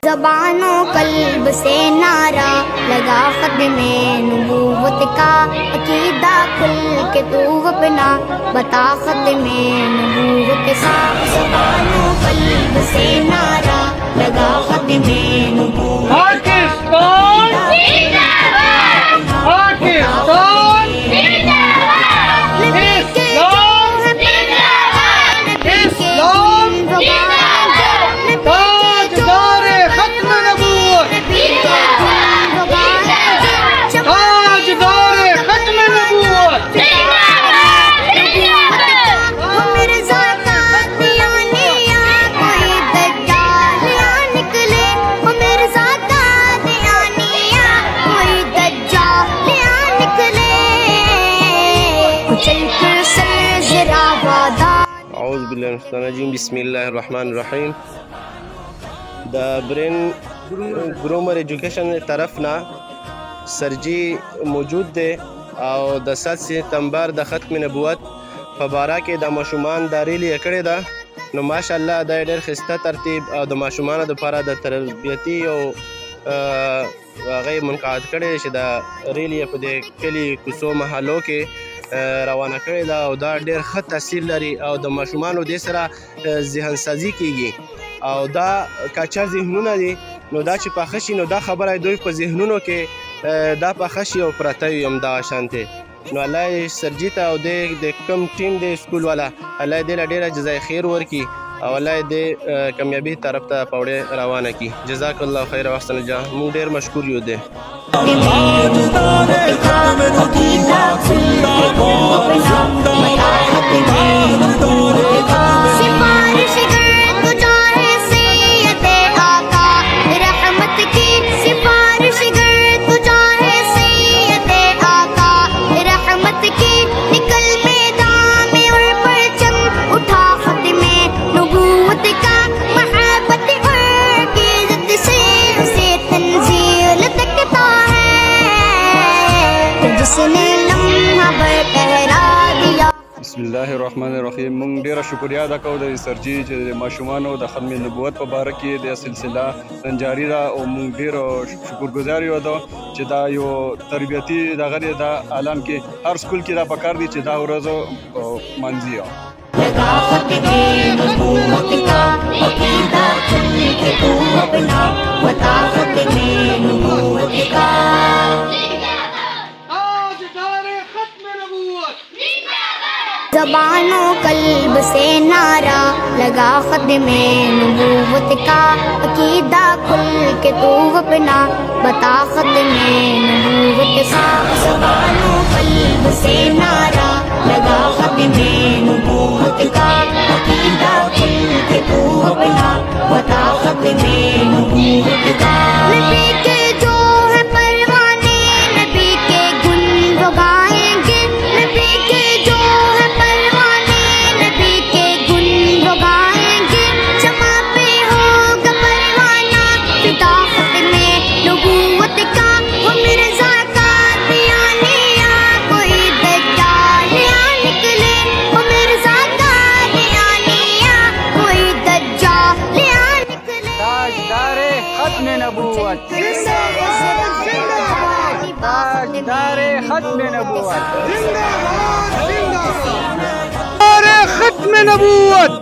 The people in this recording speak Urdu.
زبانوں قلب سے نعرہ لگا ختم نبوت کا، عقیدہ کھل کے تو اپنا بتا ختم نبوت کا۔ زبانوں قلب سے نعرہ لگا ختم نبوت کا۔ پاکستان زندہ باد، پاکستان زندہ باد، اسلام زندہ باد، اسلام زندہ باد، تاجدار ختم نبوت، تاجدار ختم نبوت، اعوذ باللہ من الشیطان الرجیم، بسم اللہ الرحمن الرحیم۔ دا برین گرومر ایجوکیشن طرف نا سرجی موجود دے او د 7 ستمبر د ختم نبوت په باره کې د ماشومان دا ریلی کړې ده، نو ماشاءالله دا ډېر ښایسته ترتیب او د ماشومانو دپاره د تربیتي او هغه منقاد کړی چې دا ریلی په دې کلي کوڅو محلو کې روانه کړې ده او دا ډېر ښه تاثیر لري او د ماشومانو دې سره ذهن سازي کیږي او دا کچا ذهنونه دي، نو دا چې پاخه شي نو دا خبره دوی په ذهنونو کې دا پاخه شي او پرته وي همدغه شانتې. نو الله یې سرجي ته او د کوم ټیم دی سکول والا الله یې دې له ډېره جزای خیر ورکړي او الله یې دې کامیابي طرف ته په وړې روانه کړي. جزاک الله خیر و احسن الجزا، موږ ډېر مشکور یو دی. بسم الله الرحمن الرحیم. مونږ ډیره شکریا ادا کوو د سرجي چې د ماشومانو د ختم نبوت په باره کې د سلسله نن جاري ده او مونږ ډیر شکرګزار یو چې دا یو تربیتي دغه دی دا اعلان کې هر سکول کې دا پکار دی چې دا ورځ منځي زبانوں قلب سے نعرہ لگا ختم نبوت کا، عقیدہ کھل کے تو اپنا بتا ختم نبوت کا۔ زبانوں قلب سے نعرہ لگا ختم نبوت کا، عقیدہ کھل کے تو اپنا بتا ختم نبوت کا۔ نبی کے جو ہے پروانے نبی کے گن وہ گائیں گے، نبی کے جو ہے پروانے نبی کے گن وہ گائیں گے، شمع پہ ہوگا پروانہ فدا ختم نبوت کا۔ وہ مرزا کا دیانیہ کوئی دجال یا نکلے، وہ مرزا کا دیانیہ کوئی دجال یا نکلے۔ تاجدار ختم نبوت، تاجدار ختم نبوت، تاجدار ختم نبوت۔